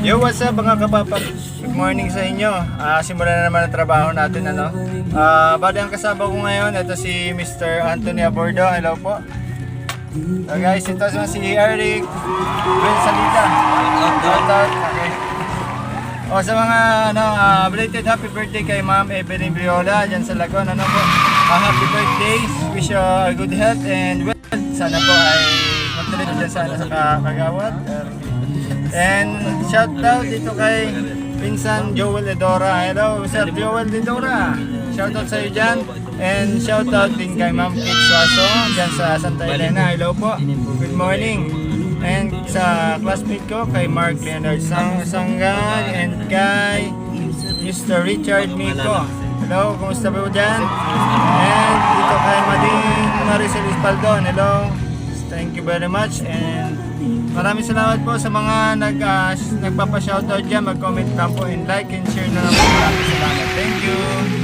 Yo, what's up mga kapapag? Good morning sa inyo. Simulan na naman ang trabaho natin, ano. Bali ang kasama ko ngayon, ito si Mr. Anthony Abordo. Hello po. So guys, ito si Eric Salida. Okay. O sa mga belated happy birthday kay Ma'am Evelyn Briola dyan sa Lagon, ano po. Happy birthday. Wish you good health and well. Sana po ay magtuloy dyan sana sa Kagawad. And shout out dito kay Pinsan Joel Edora. Hello, Sir Joel Edora. Shout out sa iyo dyan. And shout out din kay Ma'am Kate Suaso dyan sa Santa Elena. Hello po. Good morning. And sa classmate ko kay Mark Leonard Sanggag and kay Mr. Richard Miko. Hello, kumusta po dyan? And dito kay Mading Maricel Espaldon. Hello. Thank you very much and maraming salamat po sa mga nagpapa-shoutout dyan. Mag-comment lang po and like and share na lang po. Maraming salamat. Thank you.